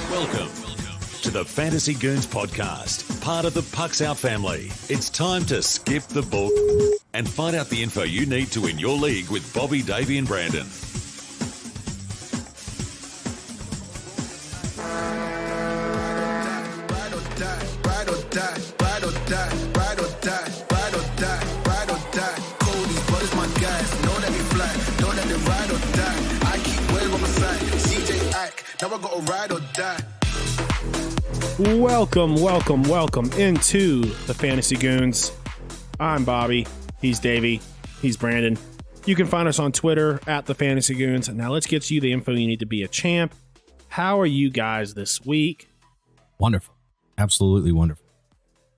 Welcome to the Fantasy Goons podcast, part of the Pucks Out family. It's time to skip the book and find out the info you need to win your league with Bobby, Davey, and Brandon. Welcome into the Fantasy Goons. I'm Bobby. He's Davey. He's Brandon. You can find us on Twitter at the Fantasy Goons. Now let's get you the info you need to be a champ. How are you guys this week? Wonderful. Absolutely wonderful.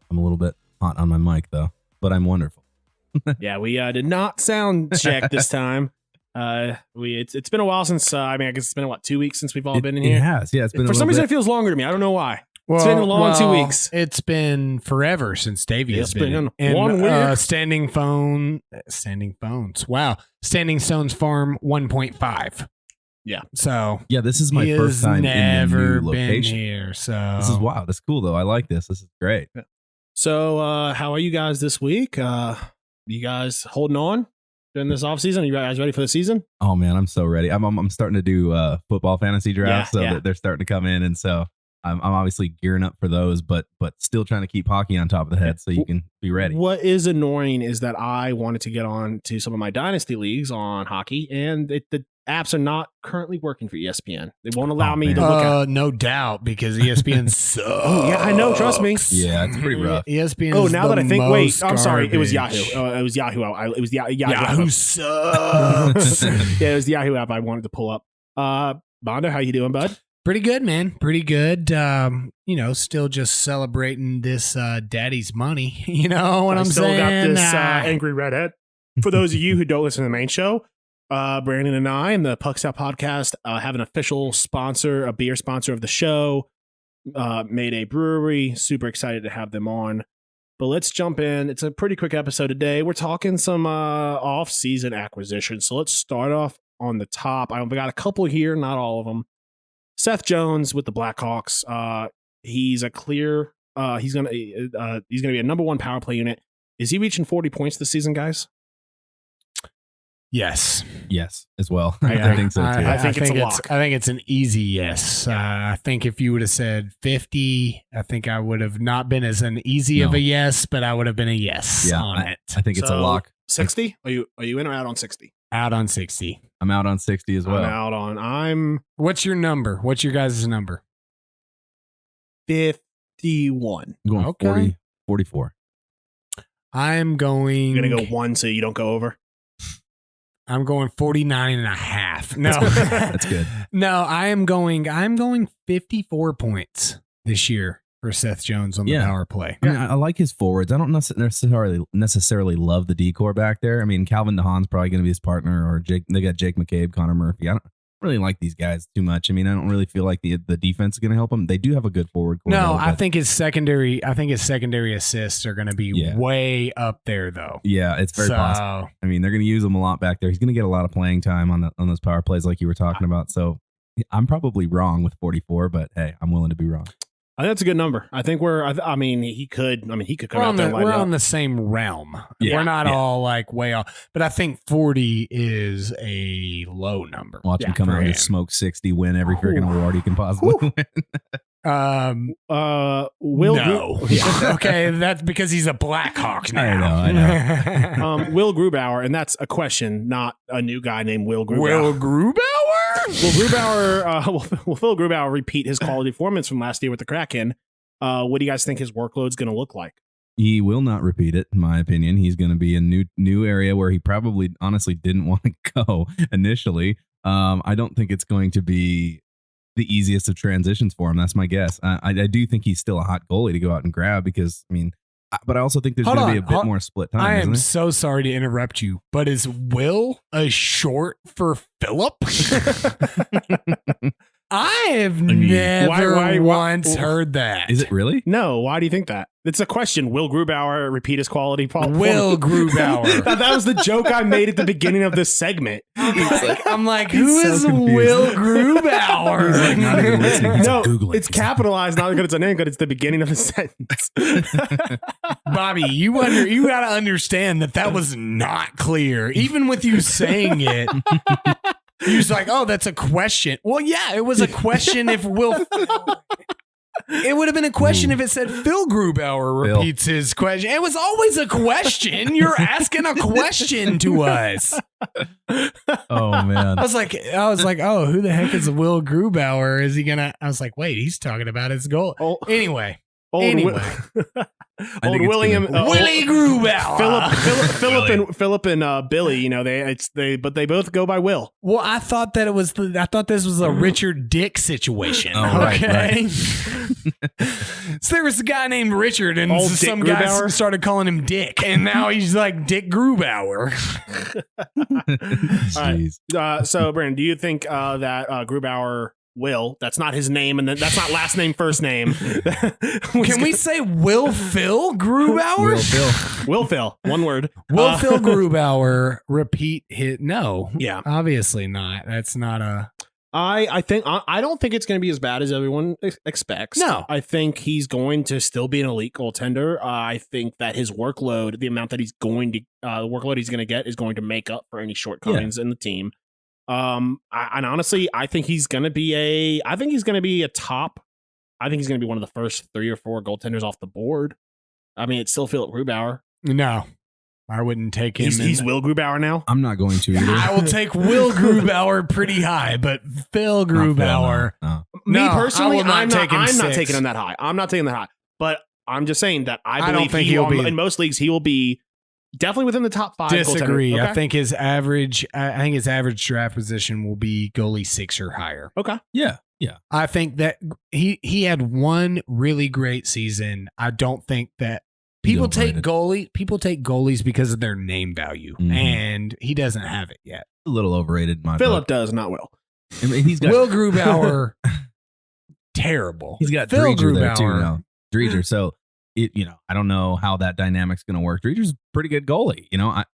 I'm a little bit hot on my mic though, but I'm wonderful. Yeah, we did not sound check this time. It's been a while since I guess it's been 2 weeks since we've all been in here. It has, yeah. It's been for some reason it feels longer to me. I don't know why. It's been a long 2 weeks. It's been forever since Davey has been. And, one week. Standing Phones. Wow. Standing Stones Farm 1.5. Yeah. So yeah, this is my first time in the new been location. Here. So this is wow. That's cool though. I like this. This is great. Yeah. So how are you guys this week? You guys holding on during this off season? Are you guys ready for the season? Oh man, I'm so ready. I'm starting to do football fantasy drafts, they're starting to come in, and so I'm obviously gearing up for those, but still trying to keep hockey on top of the head so you can be ready. What is annoying is that I wanted to get on to some of my dynasty leagues on hockey, and the apps are not currently working for ESPN. They won't allow me to look at. No doubt, because ESPN sucks. Oh, yeah, I know. Trust me. Yeah, it's pretty rough. ESPN. Oh, now that I think, wait, I'm sorry. It was garbage. Yahoo. It was Yahoo. It was Yahoo. Yahoo sucks. Yeah, it was the Yahoo app I wanted to pull up. Bondo, how you doing, bud? Pretty good, man. Pretty good. Still just celebrating this daddy's money. You know what I'm still saying? Got this angry redhead. For those of you who don't listen to the main show, Brandon and I and the Pucks Out podcast have an official sponsor, a beer sponsor of the show, Mayday Brewery. Super excited to have them on. But let's jump in. It's a pretty quick episode today. We're talking some off-season acquisitions. So let's start off on the top. I've got a couple here, not all of them. Seth Jones with the Blackhawks. He's a clear. He's gonna be a number one power play unit. Is he reaching 40 points this season, guys? Yes, as well. I think so too. I think it's a lock. I think it's an easy yes. I think if you would have said 50, I think I would have not been as an easy of a yes, but I would have been a yes on it. I think it's a lock. 60? Are you in or out on 60? Out on 60. I'm out on 60 as well. What's your number? What's your guys' number? 51. I'm going 40, 44. I'm going. You're gonna go one so you don't go over. I'm going 49 and a half. No, that's good. No, I'm going 54 points this year for Seth Jones on the power play. I mean, I like his forwards. I don't necessarily love the decor back there. I mean, Calvin DeHaan's probably going to be his partner, or Jake. They got Jake McCabe, Connor Murphy. I don't really like these guys too much. I mean, I don't really feel like the defense is going to help them. They do have a good forward core. No, I think his secondary assists are going to be way up there, though. Yeah, it's very possible. I mean, they're going to use him a lot back there. He's going to get a lot of playing time on those power plays, like you were talking about. So I'm probably wrong with 44, but hey, I'm willing to be wrong. I think that's a good number. I think he could come out there. We're on the same realm. Yeah, we're not all like way off, but I think 40 is a low number. Watch him come out and smoke 60, win every freaking award he can possibly win. Okay, that's because he's a Blackhawks now. I know. Will Grubauer, and that's a question, not a new guy named Will Grubauer. Will Grubauer? Will Phil Grubauer repeat his quality performance from last year with the Kraken? What do you guys think his workload's going to look like? He will not repeat it, in my opinion. He's going to be a new area where he probably honestly didn't want to go initially. I don't think it's going to be the easiest of transitions for him. That's my guess. I do think he's still a hot goalie to go out and grab because, I mean, but I also think there's going to be a bit more split time. I am so sorry to interrupt you, but is Will a short for Philip? I have never once heard that. Is it really? No. Why do you think that? It's a question. Will Grubauer repeat his quality? Will Grubauer. That was the joke I made at the beginning of this segment. I'm like, who is Will Grubauer? He's like not even listening. He's No, Googling. it's capitalized, not because it's a name, because it's the beginning of the sentence. Bobby, you got to understand that was not clear. Even with you saying it, he was like, oh, that's a question. Well, yeah, it was a question if Will... It would have been a question if it said Phil Grubauer repeats his question. It was always a question. You're asking a question to us. Oh man. I was like, oh, who the heck is Will Grubauer? Is he gonna? I was like, wait, he's talking about his goal. Anyway. Old William, Willie Grubauer, Philip and Billy. You know but they both go by Will. Well, I thought this was a Richard Dick situation. Oh, okay, right. So there was a guy named Richard, and Old some Dick guys Grubauer? started calling him Dick, and now he's like Dick Grubauer. Jeez. So, Brandon, do you think that Grubauer Will, that's not his name, and that's not last name, first name. Can we say Will Phil Grubauer? Will Phil. Will Phil, one word. Will Phil Grubauer repeat hit? No. Yeah. Obviously not. That's not a... I don't think it's going to be as bad as everyone expects. No. I think he's going to still be an elite goaltender. I think that his workload, the amount that he's going to, the workload he's going to get is going to make up for any shortcomings in the team. And honestly, I think he's going to be one of the first 3 or 4 goaltenders off the board. I mean, it's still Philip Grubauer. No. I wouldn't take him. He's Will Grubauer now. I'm not going to either. I will take Will Grubauer pretty high, but Phil Grubauer. Me personally, I will not I'm take him not 6. taking him that high. I'm not taking that high. But I'm just saying that I don't believe think he'll be in most leagues he will be definitely within the top 5. Disagree. goaltender. Okay. I think his average draft position will be goalie 6 or higher. Okay. Yeah. I think that he had one really great season. I don't think that people take goalies because of their name value, and he doesn't have it yet. A little overrated, in my Philip book. does, not Will. I mean, he's got Will Grubauer, terrible. He's got Phil Dreger there too Grubauer. now. Dreger. So I don't know how that dynamic's going to work. Dreger's a pretty good goalie.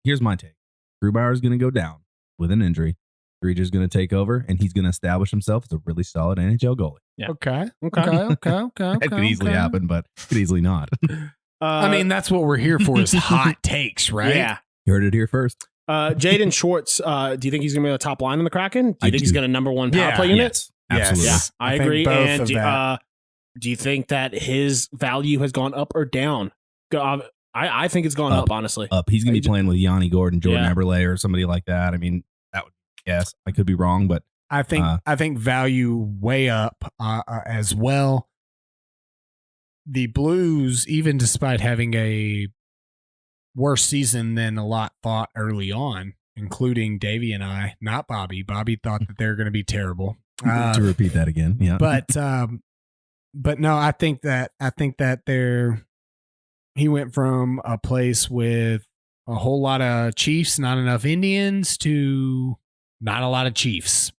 Here's my take. Grubauer's going to go down with an injury. Dreger's going to take over, and he's going to establish himself as a really solid NHL goalie. Yeah. Okay. That could easily happen, but could easily not. I mean, that's what we're here for, is hot takes, right? Yeah. You heard it here first. Jaden Schwartz, do you think he's going to be on the top line in the Kraken? Do you think he's going to number 1 power play unit? Yes, absolutely. Yeah, I think agree. both And of that. do you think that his value has gone up or down? I think it's gone up, honestly. Up. He's going to be playing with Yanni Gordon, Jordan Yeah. Eberle, or somebody like that. I mean, that would yes. I could be wrong, but I think value way up as well. The Blues, even despite having a worse season than a lot thought early on, including Davey and I, not Bobby. Bobby thought that they were going to be terrible. to repeat that again, yeah. But no, I think that he went from a place with a whole lot of Chiefs, not enough Indians, to not a lot of Chiefs.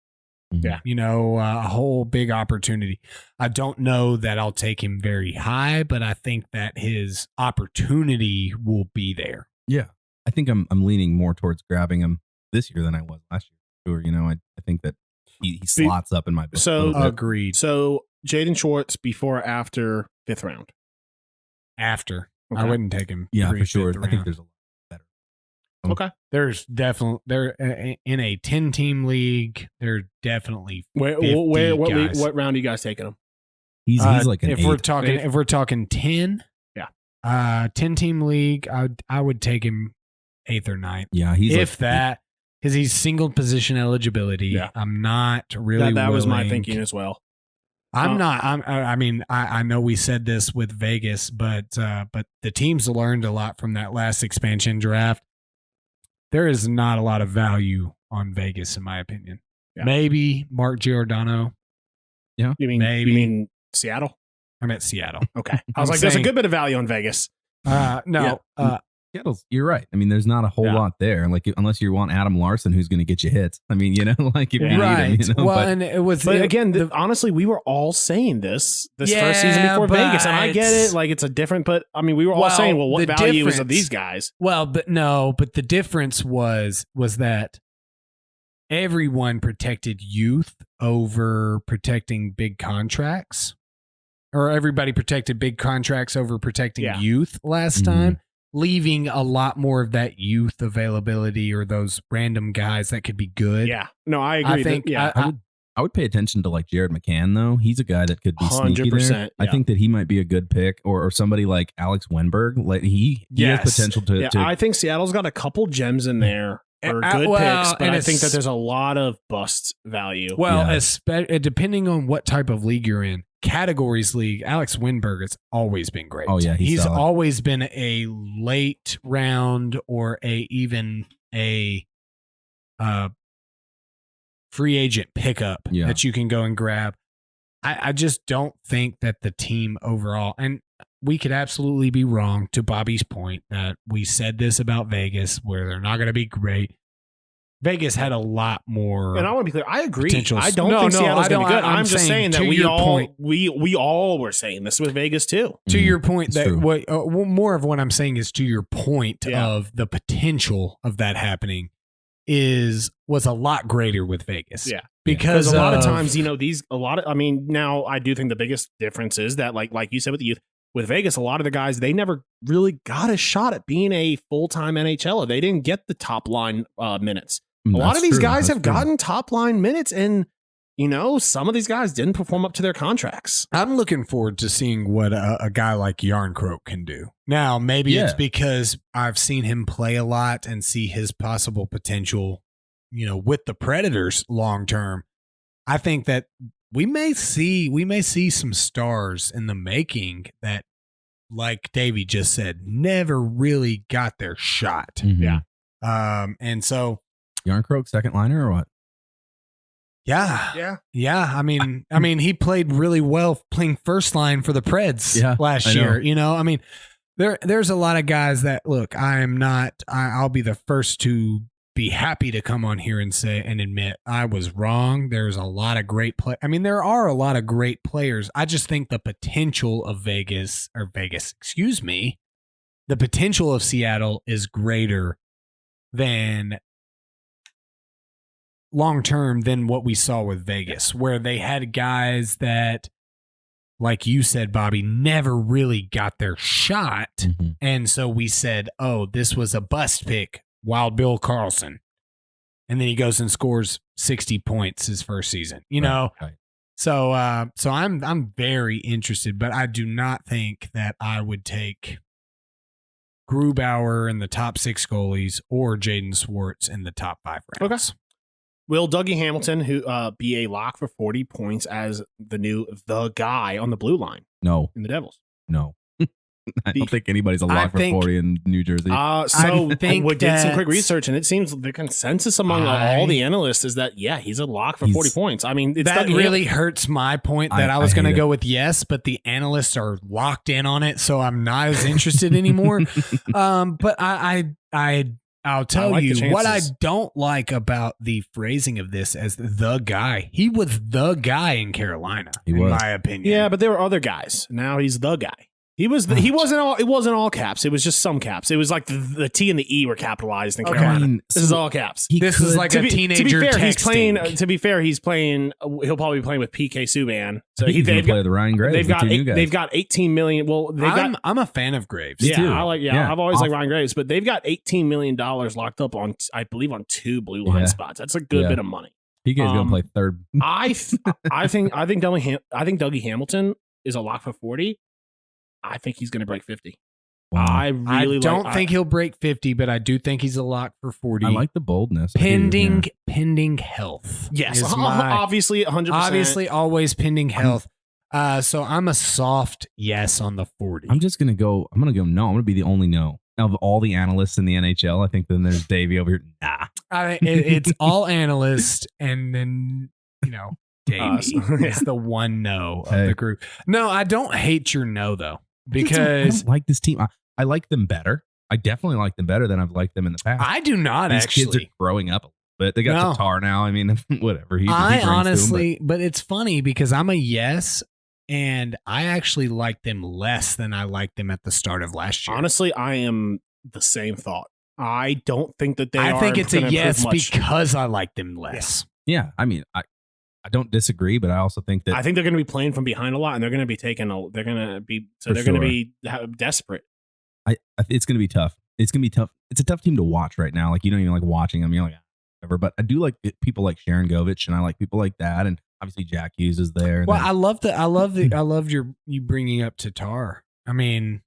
Yeah. A whole big opportunity. I don't know that I'll take him very high, but I think that his opportunity will be there. Yeah. I think I'm leaning more towards grabbing him this year than I was last year. Sure, I think that he slots up in my book. So agreed. So Jaden Schwartz before or after 5th round? After. Okay. I wouldn't take him. Yeah, for pre-fifth sure. I think round. there's a lot better. Okay. There's definitely in a 10-team league. There definitely What round are you guys taking him? He's like an if 8. we're talking 10, 10-team league, I would take him 8th or 9th. Yeah, he's if that, because he's single position eligibility. Yeah. I'm not really. That was my willing. thinking as well. I'm not. I know we said this with Vegas, but the teams learned a lot from that last expansion draft. There is not a lot of value on Vegas, in my opinion. Yeah. Maybe Mark Giordano. Yeah, You mean Seattle? I'm at Seattle. Okay, I was like, there's a good bit of value on Vegas. No. Seattle's, you're right. I mean, there's not a whole lot there. Like, unless you want Adam Larson, who's going to get you hits. I mean, like if you need him, Well, but, and it was. But again, honestly, we were all saying this first season before Vegas, and I get it. Like, it's a different, but I mean, we were all saying, well, what value is of these guys? Well, but the difference was that everyone protected youth over protecting big contracts, or everybody protected big contracts over protecting youth last time, leaving a lot more of that youth availability or those random guys that could be good. Yeah. No, I agree. I think I would pay attention to like Jared McCann, though. He's a guy that could be sneaky there. 100%, I think that he might be a good pick, or somebody like Alex Wenberg. Like he has potential to. I think Seattle's got a couple gems in there or good picks, but I think that there's a lot of bust value. Well, depending on what type of league you're in, categories league, Alex Winberg has always been great. Oh yeah, he's solid. always been a late round or even a free agent pickup that you can go and grab. I just don't think that the team overall, and we could absolutely be wrong, to Bobby's point that we said this about Vegas where they're not going to be great. Vegas had a lot more. And I want to be clear. I agree. Potential. I don't think Seattle's going to be good. I'm just saying that point, we all were saying this with Vegas too. To your point, that more of what I'm saying is to your point of the potential of that happening was a lot greater with Vegas. Yeah. Because a lot of times, now I do think the biggest difference is that like you said with the youth, with Vegas, a lot of the guys, they never really got a shot at being a full-time NHLer. They didn't get the top line minutes. A lot of these guys have gotten top line minutes, and some of these guys didn't perform up to their contracts. I'm looking forward to seeing what a guy like Yarncroke can do. Now, maybe it's because I've seen him play a lot and see his possible potential, with the Predators long term. I think that we may see some stars in the making that, like Davey just said, never really got their shot. Mm-hmm. Yeah. And so Yarncroke second liner or what? Yeah. I mean, he played really well playing first line for the Preds last year. I mean, there's a lot of guys that look. I'll be the first to be happy to come on here and say and admit I was wrong. There's a lot of great play. I mean, there are a lot of great players. I just think the potential of the potential of Seattle is greater than long term than what we saw with Vegas, where they had guys that, like you said, Bobby, never really got their shot. Mm-hmm. And so we said, oh, this was a bust pick. Wild Bill Carlson, and then he goes and scores 60 points his first season. Right. So I'm very interested, but I do not think that I would take Grubauer in the top 6 goalies or Jaden Swartz in the top 5 rounds. Okay. Will Dougie Hamilton who be a lock for 40 points as the guy on the blue line? No, in the Devils. No. I don't think anybody's a lock for 40 in New Jersey. We did some quick research, and it seems the consensus among all the analysts is that, he's a lock for 40 points. I mean, that really hurts my point that I was going to go with yes, but the analysts are locked in on it, so I'm not as interested anymore. But I'll tell you what I don't like about the phrasing of this as the guy. He was the guy in Carolina, in my opinion. Yeah, but there were other guys. Now he's the guy. He wasn't all caps. It was just some caps. It was like the T and the E were capitalized in Carolina. This is all caps. This is like a teenager texting. To be fair, he's playing. He'll probably be playing with PK Subban. So he's going to play the Ryan Graves. They've got 18 million. Well, I'm a fan of Graves. Yeah, too. I've always liked Ryan Graves, but they've got $18 million locked up on, I believe, on 2 blue line spots. That's a good bit of money. PK's going to play third. I think Dougie Hamilton is a lock for 40. I think he's going to break 50. Wow. I don't think he'll break 50, but I do think he's a lock for 40. I like the boldness. Pending health. Yes, obviously 100%. Obviously, always pending health. So I'm a soft yes on the 40. I'm going to go no. I'm going to be the only no. Of all the analysts in the NHL, I think then there's Davey over here. Nah. It's all analysts, and then, Davey is the one no of the group. No, I don't hate your no, though. Because I don't like this team. I like them better. I definitely like them better than I've liked them in the past. I do not These kids actually. are growing up a little bit. They got No. Tatar now. I mean, whatever. He I brings to 'em, honestly, but it's funny because I'm a yes, and I actually like them less than I liked them at the start of last year. Honestly, I am the same thought. I don't think that I think it's a gonna yes improve much. because I like them less. yeah, I mean, I don't disagree, but I also think that I think they're going to be playing from behind a lot, and they're going to be they're going to be For they're going to sure. be desperate. it's going to be tough. It's going to be tough. It's a tough team to watch right now. Like, you don't even like watching them. You're like, whatever. But I do like people like Sharon Govich, and I like people like that. And obviously Jack Hughes is there. And Well, then- I love you bringing up Tatar. I mean,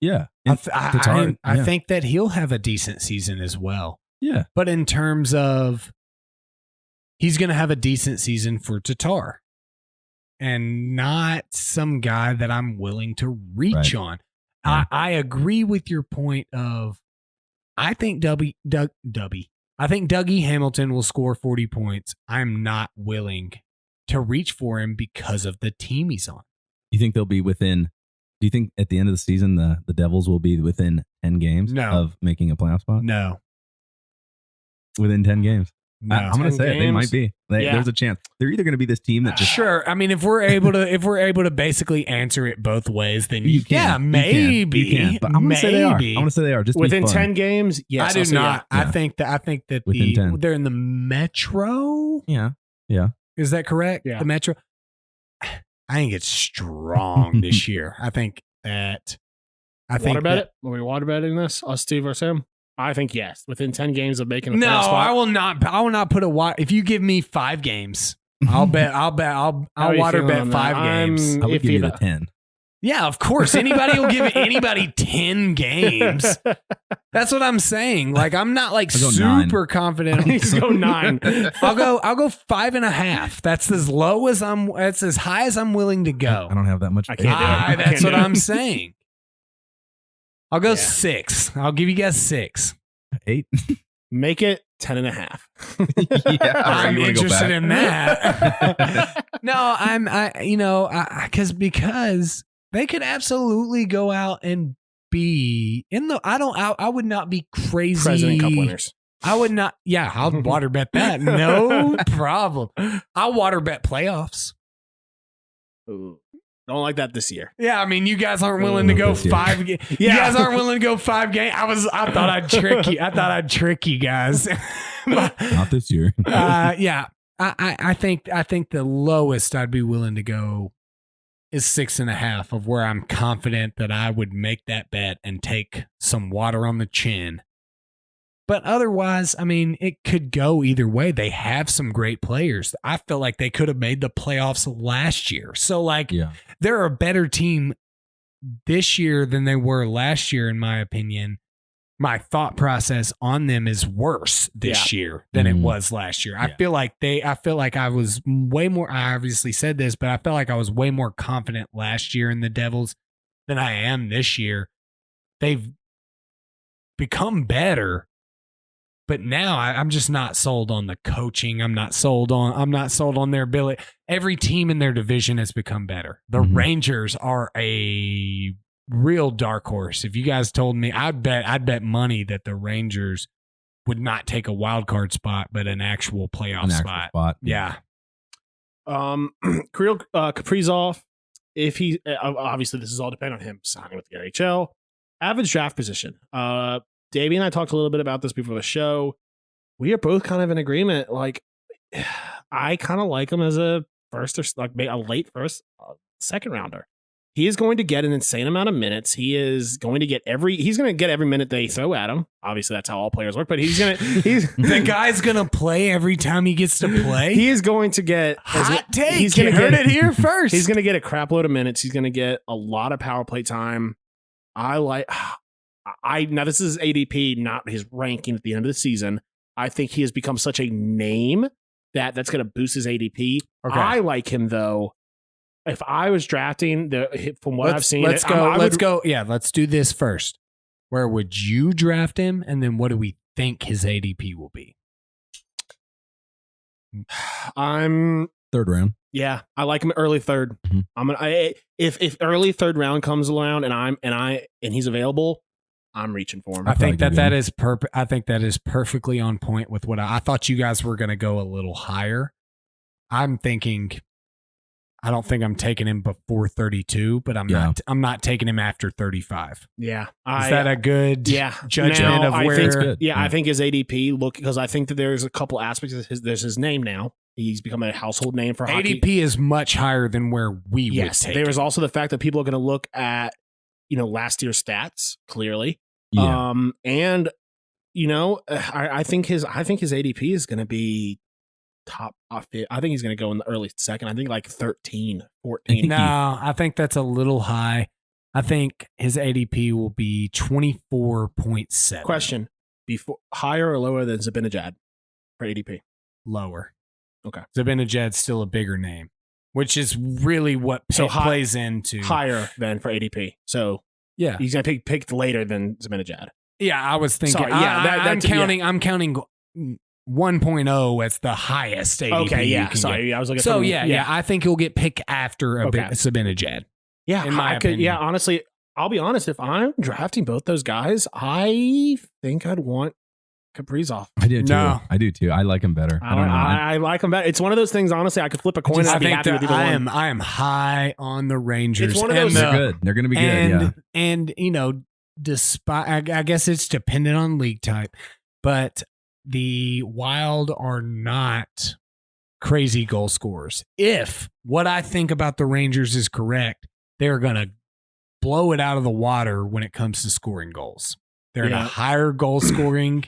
yeah. I Tatar, yeah. think that he'll have a decent season as well. Yeah. But in terms of, he's going to have a decent season for Tatar, and not some guy that I'm willing to reach Right. on. Yeah. I agree with your point of, I think Dougie Hamilton will score 40 points. I'm not willing to reach for him because of the team he's on. You think they'll be within? Do you think at the end of the season the Devils will be within 10 games No. of making a playoff spot? No. Within 10 games. No. I'm going to 10 say it. They games? might be. Yeah. There's a chance. They're either going to be this team that just Sure. I mean, if we're able to basically answer it both ways, then You can. yeah, You can. maybe. You can. But I'm going to say they are. I'm going to say they are. Just to be Within fun. 10 games, yes. I do I'll say not. yeah. I think that Within 10. they're in the Metro. Yeah. Yeah. Is that correct? Yeah. The Metro. I think it's strong this year. I think that. Water bet it? Are we water betting this? Us, Steve, or Sam? I think yes. Within 10 games of making a No, playoff spot. I will not. I will not put a water. If you give me 5 games, I'll bet. I'll How are you water feeling bet on 5 that? games. I would give you the Iffy 10. Yeah, of course. Anybody will give anybody 10 games. That's what I'm saying. Like, I'm not like I'll go 9. super confident. Let's go 9. I'll go 5.5. That's as low as that's as high as I'm willing to go. I don't have that much. I faith. can't do it. I That's can't what do it. I'm saying. I'll go Yeah. 6. I'll give you guys 6. 8. Make it 10.5. Yeah. All right, I'm you wanna go interested back? in that. Because they could absolutely go out and be in the. I would not be crazy. President Cup winners. I would not. Yeah, I'll water bet that. No problem. I'll water bet playoffs. Ooh. Don't like that this year. Yeah, I mean, you guys aren't willing to go This year. 5 games. You Yeah. guys aren't willing to go 5 games. I thought I'd trick you. I thought I'd trick you guys. Not this year. Yeah, I think the lowest I'd be willing to go is 6.5 of where I'm confident that I would make that bet and take some water on the chin. But otherwise, I mean, it could go either way. They have some great players. I feel like they could have made the playoffs last year. So, like, Yeah. they're a better team this year than they were last year, in my opinion. My thought process on them is worse this year than it Mhm. was last year. I Yeah. feel like I was way more, I obviously said this, but I felt like I was way more confident last year in the Devils than I am this year. They've become better. But now I'm just not sold on the coaching. I'm not sold on their ability. Every team in their division has become better. The Mhm. Rangers are a real dark horse. If you guys told me, I'd bet money that the Rangers would not take a wild card spot, but an actual playoff An actual spot. Yeah. Kirill Kaprizov, if he obviously this is all dependent on him signing with the NHL. Average draft position. Davey and I talked a little bit about this before the show. We are both kind of in agreement. Like, I kind of like him as a first or like a late first, second rounder. He is going to get an insane amount of minutes. He's going to get every minute they throw at him. Obviously, that's how all players work. But The guy's gonna play every time he gets to play. he is going to get Hot take. He's going You to heard get it here first. He's going to get a crap load of minutes. He's going to get a lot of power play time. Now this is ADP, not his ranking at the end of the season. I think he has become such a name that's going to boost his ADP. Okay. I like him though. If I was drafting from what I've seen, Let's go. Yeah, let's do this first. Where would you draft him? And then what do we think his ADP will be? I'm Third round. yeah, I like him early third. Mhm. If early third round comes around and he's available, I'm reaching for him. I think probably that do. is I think that is perfectly on point with what I thought you guys were going to go a little higher. I'm thinking, I don't think I'm taking him before 32, but I'm not taking him after 35. Yeah. Is that a good judgment now, of I where? think, Good. I think his ADP because I think that there's a couple aspects of there's his name now. He's become a household name for hockey. ADP is much higher than where we would take there is it. also the fact that people are going to look at, last year's stats clearly. Yeah. And I think his ADP is going to be top. I think he's going to go in the early second. I think like 13, 14. No, I think that's a little high. I think his ADP will be 24.7. Question: higher or lower than Zibanejad for ADP? Lower. Okay. Zibanejad's still a bigger name, which is really what plays into higher than for ADP. So yeah, he's going to picked later than Zibanejad. Yeah, I was thinking. Sorry, yeah, I'm counting 1.0 as the highest ADP. Okay, yeah. You can Sorry, get. I was looking. So yeah, I think he'll get picked after Zibanejad. Yeah, in my opinion. Yeah, honestly, I'll be honest. If I'm drafting both those guys, I think I'd want Kaprizov. I do too. No. I do too. I like him better. I don't know. I like him better. It's one of those things. Honestly, I could flip a coin and I'd be happy with either one. I am high on the Rangers. It's one of those. They're good. They're going to be good. And despite, I guess it's dependent on league type, but the Wild are not crazy goal scorers. If what I think about the Rangers is correct, they're going to blow it out of the water when it comes to scoring goals. They're in a higher goal scoring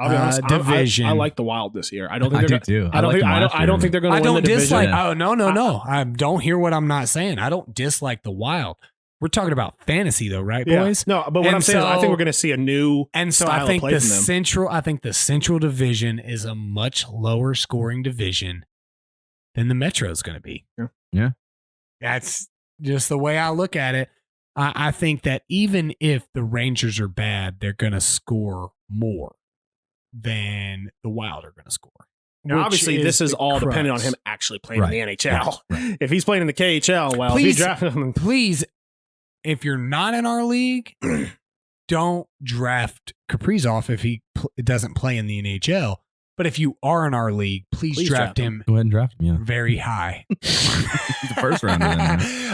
I'll be honest, division. I like the Wild this year. I don't think I do too. I don't think they're going to win the division. Oh no! I don't hear what I'm not saying. I don't dislike the Wild. We're talking about fantasy though, right, boys? No, but what I'm saying is I think we're going to see a new style I think of play from them. I think the Central Division is a much lower scoring division than the Metro is going to be. Yeah. That's just the way I look at it. I think that even if the Rangers are bad, they're going to score more than the Wild are going to score. Now, obviously, this is all dependent on him actually playing in the NHL. Right. If he's playing in the KHL, well, if you draft him, please, if you're not in our league, don't draft Kaprizov if he doesn't play in the NHL. But if you are in our league, please draft him. Go ahead and draft him. Yeah, very high. He's the first rounder.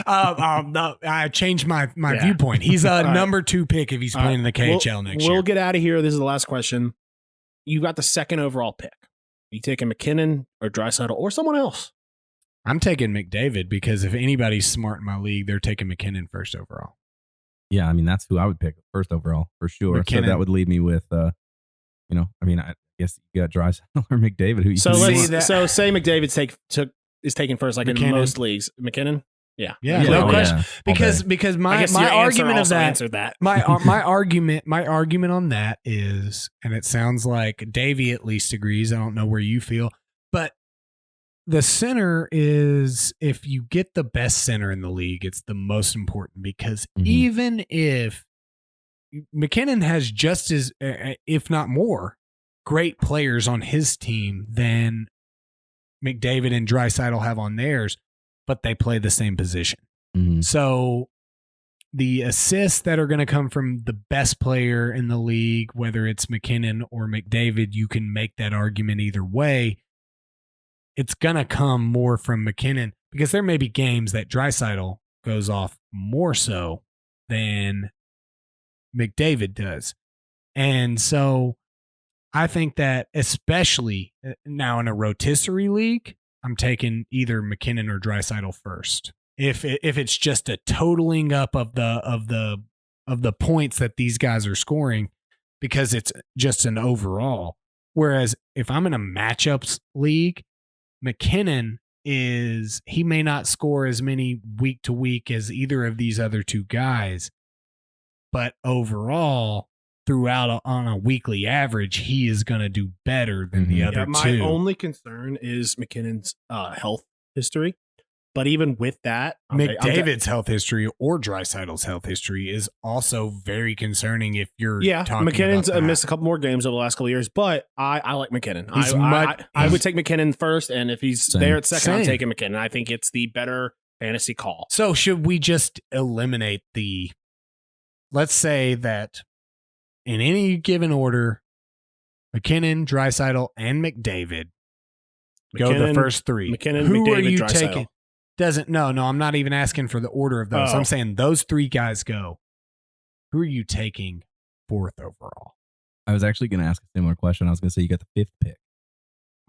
No, I changed my viewpoint. He's a number 2 pick if he's playing in the KHL next year. We'll get out of here. This is the last question. You got the second overall pick. You taking McKinnon or Draisaitl or someone else? I'm taking McDavid because if anybody's smart in my league, they're taking McKinnon first overall. Yeah, I mean that's who I would pick first overall for sure. McKinnon. So that would lead me with, I guess you got Draisaitl or McDavid. Who you so say McDavid is taken first, like McKinnon. in most leagues. McKinnon. Yeah. No question. Because my argument of that. My argument on that is, and it sounds like Davey at least agrees. I don't know where you feel, but the center is, if you get the best center in the league, it's the most important because even if McKinnon has just as, if not more, great players on his team than McDavid and Draisaitl have on theirs, but they play the same position. Mm-hmm. So the assists that are going to come from the best player in the league, whether it's McKinnon or McDavid, you can make that argument either way. It's going to come more from McKinnon because there may be games that Draisaitl goes off more so than McDavid does. And so I think that especially now in a rotisserie league, I'm taking either McKinnon or Draisaitl first. If it's just a totaling up of the points that these guys are scoring, because it's just an overall. Whereas if I'm in a matchups league, McKinnon he may not score as many week to week as either of these other two guys, but overall, throughout on a weekly average, he is going to do better than the other two. My only concern is McKinnon's health history. But even with that, McDavid's health history or Draisaitl's health history is also very concerning if you're talking McKinnon's about that. missed a couple more games over the last couple of years, but I like McKinnon. I would take McKinnon first, and if he's there at second, I'm taking McKinnon. I think it's the better fantasy call. So should we just eliminate let's say that in any given order, McKinnon, Draisaitl, and McDavid. Go the first three. McKinnon, Who McDavid, are you Draisaitl. taking? No, I'm not even asking for the order of those. Oh. I'm saying those three guys go. Who are you taking fourth overall? I was actually going to ask a similar question. I was going to say you got the fifth pick.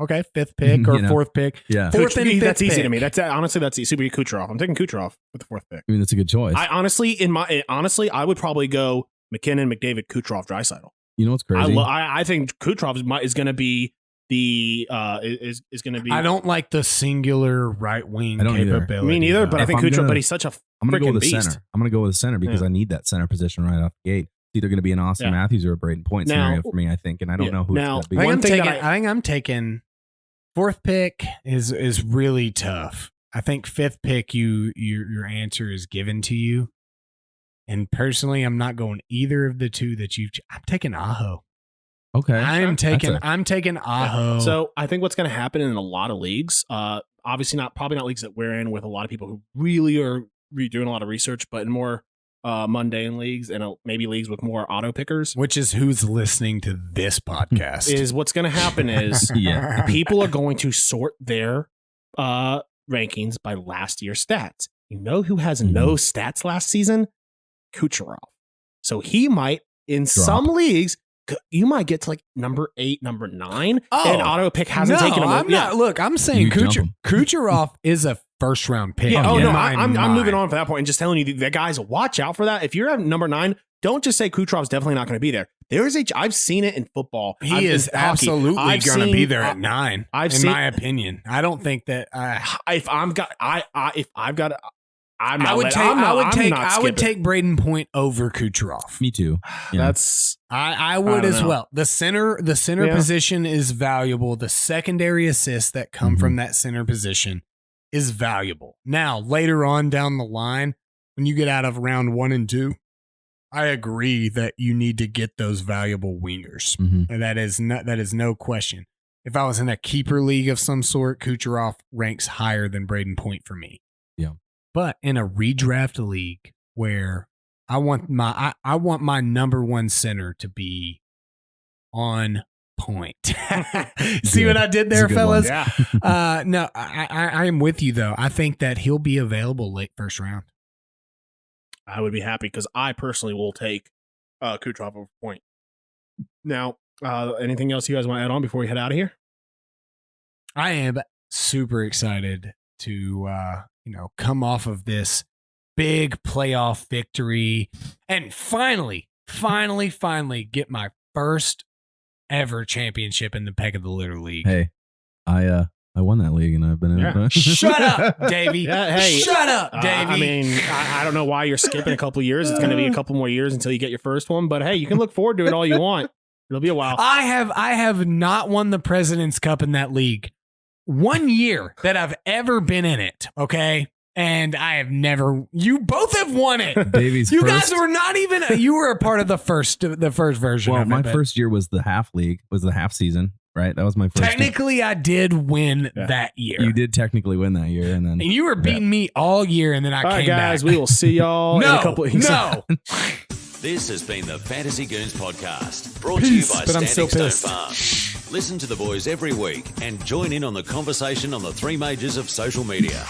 Okay, fifth pick or You know, fourth pick. Yeah. Fourth and fifth That's easy pick. to me. That's honestly that's easy. Super Kucherov. I'm taking Kucherov with the fourth pick. I mean, that's a good choice. I honestly, I would probably go McKinnon, McDavid, Kucherov, Draisaitl. You know what's crazy? I think Kucherov is going to be the is going to be. I don't like the singular right wing I don't either. capability. Me neither, but I If think I'm Kucherov. gonna- But he's such a I'm going to go freaking with the beast. center. I'm going to go with the center because Yeah. I need that center position right off the gate. It's either going to be an Austin Yeah. Matthews or a Braden Point Now- scenario for me, I think, and I don't Yeah. know who Now, it's going to be. One thing that I think I'm taking fourth pick is really tough. I think fifth pick your answer is given to you. And personally, I'm not going either of the two that I'm taking Aho. Okay. I'm taking Yeah. Aho. So I think what's going to happen in a lot of leagues, obviously probably not leagues that we're in with a lot of people who really are doing a lot of research, but in more mundane leagues and maybe leagues with more auto pickers, which is who's listening to this podcast. is what's going to happen is Yeah. people are going to sort their rankings by last year's stats. You know who has no stats last season? Kucherov. So he might, in some leagues, you might get to like number 8, number 9, and auto pick hasn't taken him. I'm not. Look, I'm saying You jump him. Kucherov is a first round pick. Yeah, in no, my I'm mind. moving on for that point and just telling you that guys, watch out for that. If you're at number 9, don't just say Kucherov's definitely not going to be there. I've seen it in football. He is absolutely going to be there at 9. In my opinion, I don't think that. I would take Braden Point over Kucherov. Me too. Yeah. I would as know. well. The center Yeah. position is valuable. The secondary assists that come from that center position is valuable. Now, later on down the line, when you get out of round 1 and 2, I agree that you need to get those valuable wingers. Mhm. And that is no question. If I was in a keeper league of some sort, Kucherov ranks higher than Braden Point for me. Yeah. But in a redraft league where I want my number 1 center to be on point. See what I did there, That's a good fellas? Yeah. No, I am with you though. I think that he'll be available late first round. I would be happy because I personally will take Kucherov over Point. Now, anything else you guys want to add on before we head out of here? I am super excited to come off of this big playoff victory and finally get my first ever championship in the Peg of the Litter League. Hey, I won that league and I've been in it. Shut up, Davey. Yeah, hey, Shut up, Davey. I mean, I don't know why you're skipping a couple years. It's going to be a couple more years until you get your first one. But hey, you can look forward to it all you want. It'll be a while. I have not won the President's Cup in that league 1 year that I've ever been in it. Okay. And I have never. You both have won it. Davies. You first, guys were not even. You were a part of the first version. Well, of my it, but first year was the half league, was the half season, right? That was my first. technically, I did win that year. You did technically win that year, and then and you were beating me all year, and then I all right, came guys, back. we will see y'all in a couple of weeks. No. This has been the Fantasy Goons podcast, brought Peace, to you by but I'm Standing still Stone pissed. Farm. Listen to the boys every week and join in on the conversation on the 3 majors of social media.